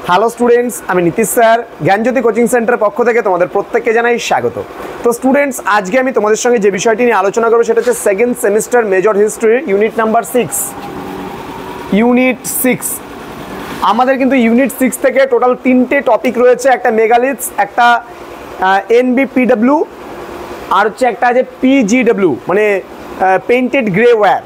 Hello students, আমি Nitish sir জ্ঞানজ্যোতি coaching সেন্টারের পক্ষ থেকে তোমাদের প্রত্যেককে জানাই স্বাগত। তো স্টুডেন্টস, আজকে আমি তোমাদের সঙ্গে যে বিষয়টি নিয়ে আলোচনা করবো সেটা হচ্ছে second semester major history unit number 6। Unit 6 আমাদের কিন্তু ইউনিট 6 থেকে টোটাল 3টে টপিক রয়েছে। একটা মেগালিথস, একটা এনবিপিডব্লিউ, আর হচ্ছে একটা আছে পিজিডব্লিউ মানে পেইন্টেড গ্রে ওয়্যার।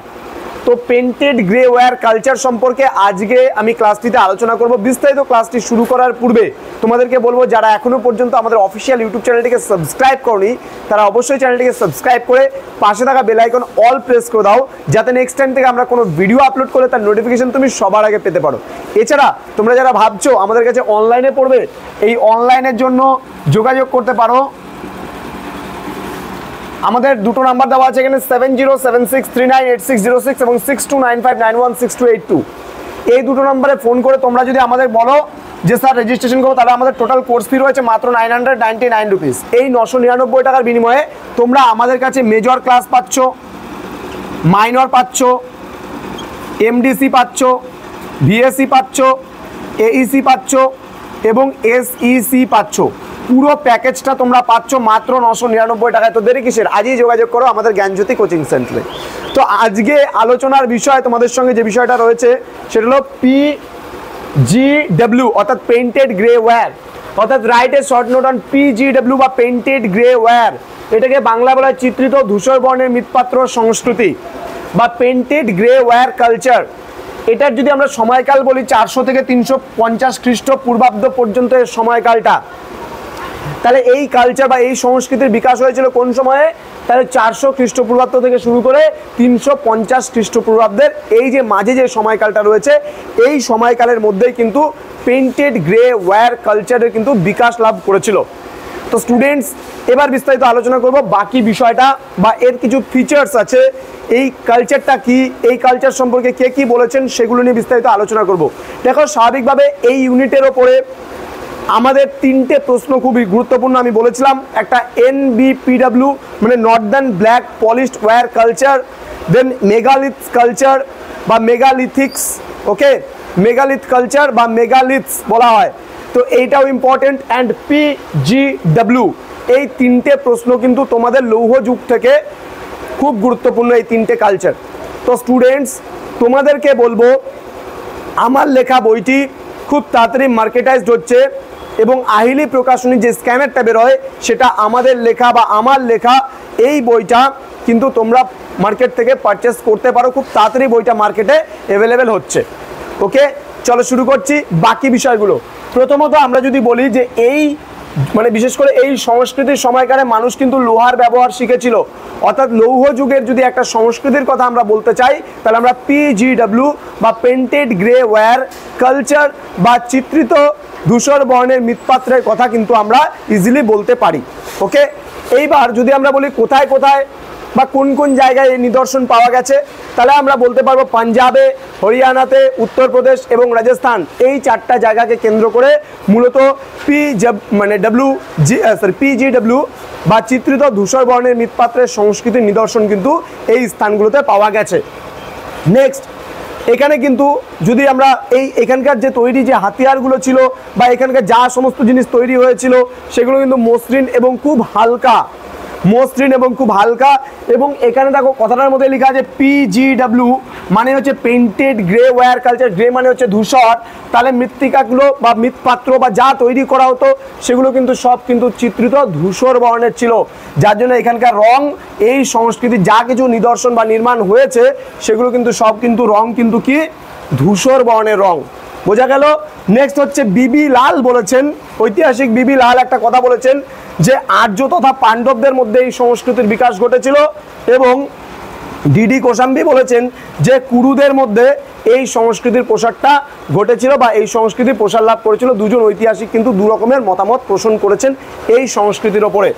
তো পেইন্টেড গ্রে ওয়্যার কালচার সম্পর্কে আজকে আমি ক্লাসটিতে আলোচনা করব। বিস্তারিত ক্লাসটি শুরু করার পূর্বে তোমাদেরকে বলবো, যারা এখনও পর্যন্ত আমাদের অফিসিয়াল ইউটিউব চ্যানেলটিকে সাবস্ক্রাইব করনি তারা অবশ্যই চ্যানেলটিকে সাবস্ক্রাইব করে পাশে থাকা বেল আইকন অল প্রেস করে দাও, যাতে নেক্সট টাইম থেকে আমরা কোনো ভিডিও আপলোড করলে তার নোটিফিকেশন তুমি সবার আগে পেতে পারো। এছাড়া তোমরা যারা ভাবছো আমাদের কাছে অনলাইনে পড়বে, এই অনলাইনের জন্য যোগাযোগ করতে পারো। আমাদের দুটো নাম্বার দেওয়া আছে এখানে, 7076398606 এবং 6295916282। এই দুটো নাম্বারে ফোন করে তোমরা যদি আমাদের বলো যে স্যার রেজিস্ট্রেশন করো, তাহলে আমাদের টোটাল কোর্স ফি রয়েছে মাত্র 999 রুপিস। এই 999 টাকার বিনিময়ে তোমরা আমাদের কাছে মেজর ক্লাস পাচ্ছ, মাইনর পাচ্ছ, এমডিসি পাচ্ছ, ভিএসসি পাচ্ছ, এইসি পাচ্ছ এবং এসইসি পাচ্ছ। পুরো প্যাকেজটা তোমরা পাচ্ছ মাত্র 999 টাকায়। তো দেরি কিসের? আজই যোগাযোগ করো আমাদের জ্ঞানজ্যোতি কোচিং সেন্টারে। তো আজকে আলোচনার বিষয় তোমাদের সঙ্গে যে বিষয়টা রয়েছে সেটা হলো পিজিডব্লিউ অর্থাৎ পেইন্টেড গ্রে ওয়্যার, অর্থাৎ write a short note on PGW বা পেইন্টেড গ্রে ওয়্যার। এটাকে বাংলা বলা চিত্রিত ধূসর বর্ণের মৃৎপাত্র সংস্কৃতি বা পেইন্টেড গ্রে ওয়্যার কালচার। এটার যদি আমরা সময়কাল বলি 400 থেকে 350 খ্রিস্টপূর্বাব্দ পর্যন্ত এর সময়কালটা। তাহলে এই কালচার বা এই সংস্কৃতির বিকাশ হয়েছিল কোন সময়ে? তাহলে 400 খ্রিস্টপূর্বাব্দ থেকে শুরু করে 350 খ্রিস্টপূর্বাব্দের এই যে মাঝে যে সময়কালটা রয়েছে, এই সময়কালের মধ্যেই কিন্তু পেইন্টেড গ্রে ওয়্যার কালচারের কিন্তু বিকাশ লাভ করেছিল। তো স্টুডেন্টস, এবার বিস্তারিত আলোচনা করব বাকি বিষয়টা বা এর কিছু ফিচার্স আছে, এই কালচারটা কি, এই কালচার সম্পর্কে কে কি বলেছেন সেগুলো নিয়ে বিস্তারিত আলোচনা করব। দেখো, স্বাভাবিকভাবে এই ইউনিটের ওপরে আমাদের 3টে প্রশ্ন খুবই গুরুত্বপূর্ণ। আমি বলেছিলাম একটা এনবিপিডব্লিউ মানে northern black polished ware culture, then megaliths culture বা মেগালিথিক্স, ওকে, মেগালিথ কালচার বা মেগালিথস বলা হয়। তো এইটাও ইম্পর্টেন্ট। অ্যান্ড পিজিডব্লিউ, এই 3টে প্রশ্ন কিন্তু তোমাদের লৌহ যুগ থেকে খুব গুরুত্বপূর্ণ, এই 3টে কালচার। তো স্টুডেন্টস, তোমাদেরকে বলবো আমার লেখা বইটি খুব তাড়াতাড়ি মার্কেটাইজড হচ্ছে এবং আহিলি প্রকাশনী যে স্ক্যানারটা বেরোয় সেটা আমাদের লেখা বা আমার লেখা। এই বইটা কিন্তু তোমরা মার্কেট থেকে পারচেস করতে পারো, খুব তাড়াতাড়ি বইটা মার্কেটে অ্যাভেলেবেল হচ্ছে। ওকে, চলো শুরু করছি বাকি বিষয়গুলো। প্রথমত আমরা যদি বলি যে এই মানে বিশেষ করে এই সংস্কৃতির সময়কালে মানুষ কিন্তু লোহার ব্যবহার শিখেছিল, অর্থাৎ লৌহ যুগের যদি একটা সংস্কৃতির কথা আমরা বলতে চাই তাহলে আমরা পিজিডব্লিউ বা পেইন্টেড গ্রে ওয়্যার কালচার বা চিত্রিত ধূসর বর্ণের মৃৎপাত্রের কথা কিন্তু আমরা ইজিলি বলতে পারি। ওকে, এইবার যদি আমরা বলি কোথায় কোথায় বা কোন কোন জায়গায় এই নিদর্শন পাওয়া গেছে, তাহলে আমরা বলতে পারবো পাঞ্জাবে, হরিয়ানাতে, উত্তরপ্রদেশ এবং রাজস্থান, এই 4টা জায়গাকে কেন্দ্র করে মূলত পিজিডব্লিউ বা চিত্রিত ধূসর বর্ণের মৃৎপাত্রের সংস্কৃতির নিদর্শন কিন্তু এই স্থানগুলোতে পাওয়া গেছে। নেক্সট, এখানে কিন্তু যদি আমরা এখানকার যে তৈরি যে হাতিয়ারগুলো ছিল বা এখানকার যা সমস্ত জিনিস তৈরি হয়েছিল সেগুলো কিন্তু মসৃণ এবং খুব হালকা, এবং এখানে দেখো কথাটার মধ্যে লেখা আছে পিজিডব্লিউ মানে হচ্ছে painted grey ware culture. Grey মানে হচ্ছে ধূসর, তাহলে মৃত্তিকাগুলো বা মৃৎপাত্র বা যা তৈরি করা হতো সেগুলো কিন্তু সব কিন্তু চিত্রিত ধূসর বর্ণের ছিল, যার জন্য এখানকার রং, এই সংস্কৃতির যা কিছু নিদর্শন বা নির্মাণ হয়েছে সেগুলো কিন্তু সব কিন্তু রং কিন্তু কি ধূসর বর্ণের রং। বোঝা গেল? নেক্সট হচ্ছে বিবি লাল বলেছেন, ঐতিহাসিক বিবি লাল একটা কথা বলেছেন যে আর্য তথা পাণ্ডবদের মধ্যে এই সংস্কৃতির বিকাশ ঘটেছিল, এবং ডিডি কোশাম্বী বলেছেন যে কুরুদের মধ্যে এই সংস্কৃতির প্রসারটা ঘটেছিল বা এই সংস্কৃতির প্রসার লাভ করেছিল। দুজন ঐতিহাসিক কিন্তু দু রকমের মতামত পোষণ করেছেন এই সংস্কৃতির ওপরে।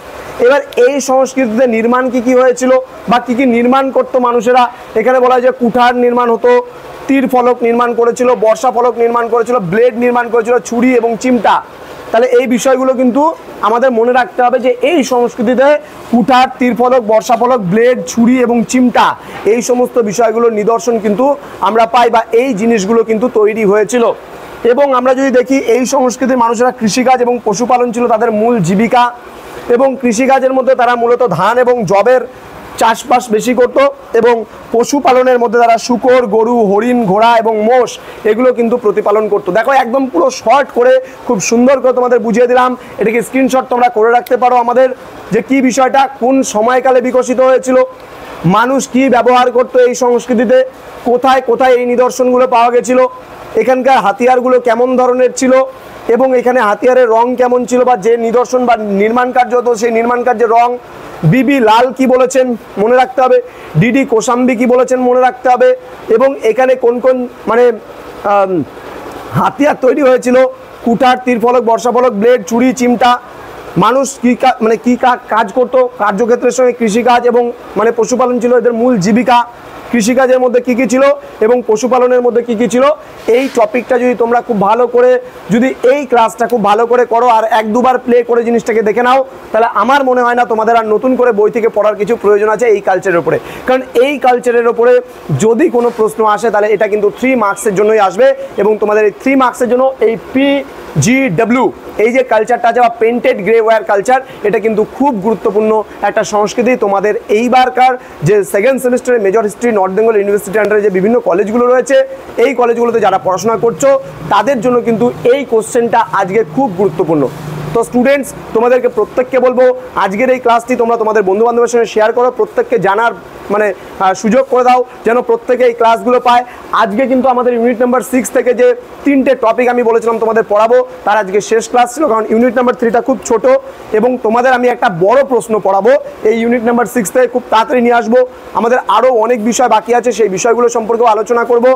এবার এই সংস্কৃতিতে নির্মাণ কি হয়েছিল বা কি নির্মাণ করতো মানুষেরা, এখানে বলা হয় যে কুঠার নির্মাণ হতো, তীর ফলক নির্মাণ করেছিল, বর্ষা ফলক নির্মাণ করেছিল, ব্লেড নির্মাণ করেছিল, ছুরি এবং চিমটা। তাহলে এই বিষয়গুলো কিন্তু আমাদের মনে রাখতে হবে যে এই সংস্কৃতিতে কুঠার, তীরফলক, বর্ষাফলক, ব্লেড, ছুরি এবং চিমটা এই সমস্ত বিষয়গুলোর নিদর্শন কিন্তু আমরা পাই বা এই জিনিসগুলো কিন্তু তৈরি হয়েছিল। এবং আমরা যদি দেখি এই সংস্কৃতির মানুষেরা কৃষিকাজ এবং পশুপালন ছিল তাদের মূল জীবিকা, এবং কৃষিকাজের মধ্যে তারা মূলত ধান এবং যবের চাষবাস বেশি করত, এবং পশুপালনের মধ্যে তারা শূকর, গরু, হরিণ, ঘোড়া এবং মোষ এগুলো কিন্তু প্রতিপালন করতো। দেখো একদম পুরো শর্ট করে খুব সুন্দর করে তোমাদের বুঝিয়ে দিলাম, এটাকে স্ক্রিনশট তোমরা করে রাখতে পারো আমাদের, যে কি বিষয়টা কোন সময়কালে বিকশিত হয়েছিল, মানুষ কি ব্যবহার করতো এই সংস্কৃতিতে, কোথায় কোথায় এই নিদর্শনগুলো পাওয়া গেছিল, এখানকার হাতিয়ারগুলো কেমন ধরনের ছিল, এবং এখানে হাতিয়ারের রং কেমন ছিল, বা যে নিদর্শন বা নির্মাণ কার্য হতো সেই নির্মাণ কার্যের রং, বিবি লাল কি বলেছেন মনে রাখতে হবে, ডিডি কোশাম্বি কি বলেছেন মনে রাখতে হবে, এবং এখানে কোন কোন মানে হাতিয়ার তৈরি হয়েছিল, কুঠার, তীরফলক, বর্ষাফলক, ব্লেড, ছুরি, চিমটা, মানুষ কি কাজ করতো, কার্যক্ষেত্রের সঙ্গে কৃষিকাজ এবং মানে পশুপালন ছিল এদের মূল জীবিকা, কৃষিকাজের মধ্যে কী কী ছিল এবং পশুপালনের মধ্যে কী কী ছিল, এই টপিকটা যদি তোমরা খুব ভালো করে যদি এই ক্লাসটা খুব ভালো করে করো আর এক দুবার প্লে করে জিনিসটাকে দেখে নাও, তাহলে আমার মনে হয় না তোমাদের আর নতুন করে বই থেকে পড়ার কিছু প্রয়োজন আছে এই কালচারের উপরে। কারণ এই কালচারের উপরে যদি কোনো প্রশ্ন আসে তাহলে এটা কিন্তু 3 মার্কসের জন্যই আসবে, এবং তোমাদের এই 3 মার্কসের জন্য এই PGW এই যে কালচারটা আছে বা পেন্টেড গ্রে ওয়্যার কালচার, এটা কিন্তু খুব গুরুত্বপূর্ণ একটা সংস্কৃতি। তোমাদের এইবারকার যে সেকেন্ড সেমিস্টারে major history north Bengal university আন্ডারে যে বিভিন্ন কলেজগুলো রয়েছে, এই কলেজগুলোতে যারা পড়াশোনা করছো তাদের জন্য কিন্তু এই কোশ্চেনটা আজকে খুব গুরুত্বপূর্ণ। তো স্টুডেন্টস, তোমাদেরকে প্রত্যেককে বলবো আজকের এই ক্লাসটি তোমরা তোমাদের বন্ধু বান্ধবের সঙ্গে শেয়ার করো, প্রত্যেককে জানার মানে সুযোগ করে দাও যেন প্রত্যেকে এই ক্লাসগুলো পায়। আজকে কিন্তু আমাদের ইউনিট নাম্বার 6 থেকে যে 3টে টপিক আমি বলেছিলাম তোমাদের পড়াবো, তার আজকে শেষ ক্লাস ছিল, কারণ ইউনিট নাম্বার 3টা খুব ছোট, এবং তোমাদের আমি একটা বড় প্রশ্ন পড়াবো এই ইউনিট নাম্বার 6 থেকে খুব তাড়াতাড়ি নিয়ে আসবো। আমাদের আরও অনেক বিষয় বাকি আছে, সেই বিষয়গুলো সম্পর্কেও আলোচনা করব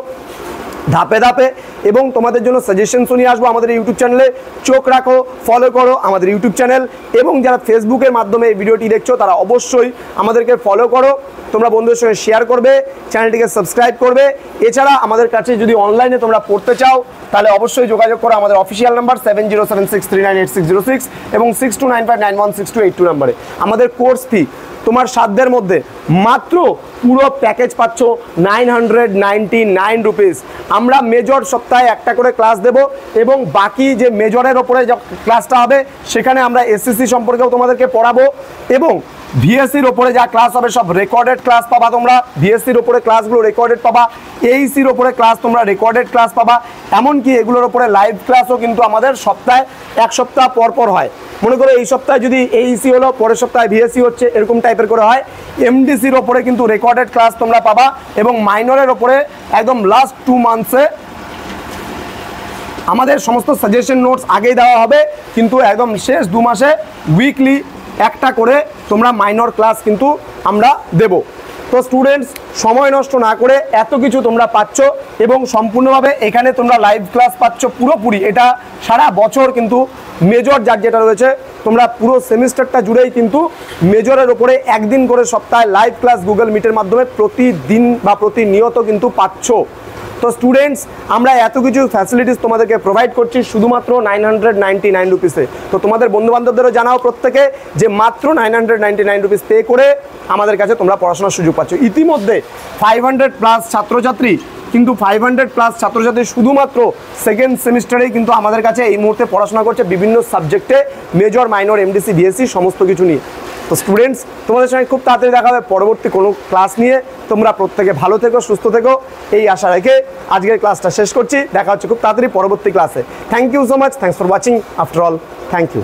ধাপে ধাপে, এবং তোমাদের জন্য সাজেশনসও নিয়ে আসবো। আমাদের ইউটিউব চ্যানেলে চোখ রাখো, ফলো করো আমাদের ইউটিউব চ্যানেল, এবং যারা ফেসবুকের মাধ্যমে এই ভিডিওটি দেখছো তারা অবশ্যই আমাদেরকে ফলো করো, তোমরা বন্ধুদের সঙ্গে শেয়ার করবে, চ্যানেলটিকে সাবস্ক্রাইব করবে। এছাড়া আমাদের কাছে যদি অনলাইনে তোমরা পড়তে চাও তাহলে অবশ্যই যোগাযোগ করো আমাদের অফিসিয়াল নাম্বার 7076398606 এবং 6295916282 নাম্বারে। আমাদের কোর্স ফি তোমার সাধ্যের মধ্যে মাত্র পুরো প্যাকেজ পাচ্ছ 999 রুপিস। আমরা মেজর সপ্তাহে একটা করে ক্লাস দেব, এবং বাকি যে মেজরের ওপরে যে ক্লাসটা হবে সেখানে আমরা এসএসসি সম্পর্কেও তোমাদেরকে পড়াবো, এবং ভিএসসির ওপরে যা ক্লাস হবে সব রেকর্ডেড ক্লাস পাবা তোমরা। ভিএসসির ওপরে ক্লাসগুলো রেকর্ডেড পাবা, এইসির ওপরে ক্লাস তোমরা রেকর্ডেড ক্লাস পাবা, এমনকি এগুলোর ওপরে লাইভ ক্লাসও কিন্তু আমাদের সপ্তাহে 1 সপ্তাহ পর পর হয়। মনে করো এই সপ্তাহে যদি এইসি হলো, পরের সপ্তাহে ভিএসসি হচ্ছে, এরকম টাইপের করে হয়। এমডিসির ওপরে কিন্তু রেকর্ডেড ক্লাস তোমরা পাবা, এবং মাইনরের ওপরে একদম লাস্ট 2 মান্থসে আমাদের সমস্ত সাজেশন নোটস আগেই দেওয়া হবে, কিন্তু একদম শেষ 2 মাসে উইকলি একটা করে তোমরা মাইনর ক্লাস কিন্তু আমরা দেব। তো স্টুডেন্টস, সময় নষ্ট না করে এত কিছু তোমরা পাচ্ছ, এবং সম্পূর্ণভাবে এখানে তোমরা লাইভ ক্লাস পাচ্ছ পুরোপুরি। এটা সারা বছর কিন্তু মেজর যার যেটা রয়েছে তোমরা পুরো সেমিস্টারটা জুড়েই কিন্তু মেজরের ওপরে একদিন করে সপ্তাহে লাইভ ক্লাস গুগল মিটের মাধ্যমে প্রতিদিন বা প্রতিনিয়ত কিন্তু পাচ্ছ। তো স্টুডেন্টস, আমরা এত কিছু ফ্যাসিলিটিস তোমাদেরকে প্রোভাইড করছি শুধুমাত্র 999 রুপিসে। তো তোমাদের বন্ধুবান্ধবদেরও জানাও প্রত্যেকে যে মাত্র 999 রুপিস পে করে আমাদের কাছে তোমরা পড়াশোনার সুযোগ পাচ্ছ। ইতিমধ্যে 500+ ছাত্রছাত্রী কিন্তু 500+ ছাত্রছাত্রী শুধুমাত্র সেকেন্ড সেমিস্টারেই কিন্তু আমাদের কাছে এই মুহূর্তে পড়াশোনা করছে বিভিন্ন সাবজেক্টে, মেজর, মাইনর, এমডিসি, বিএসসি সমস্ত কিছু নিয়ে। তো স্টুডেন্টস, তোমাদের সঙ্গে খুব তাড়াতাড়ি দেখা হবে পরবর্তী কোনো ক্লাস নিয়ে। তোমরা প্রত্যেকে ভালো থেকো, সুস্থ থেকো, এই আশা রেখে আজকের ক্লাসটা শেষ করছি। দেখা হচ্ছে খুব তাড়াতাড়ি পরবর্তী ক্লাসে। Thank you so much, thanks for watching. After all, thank you.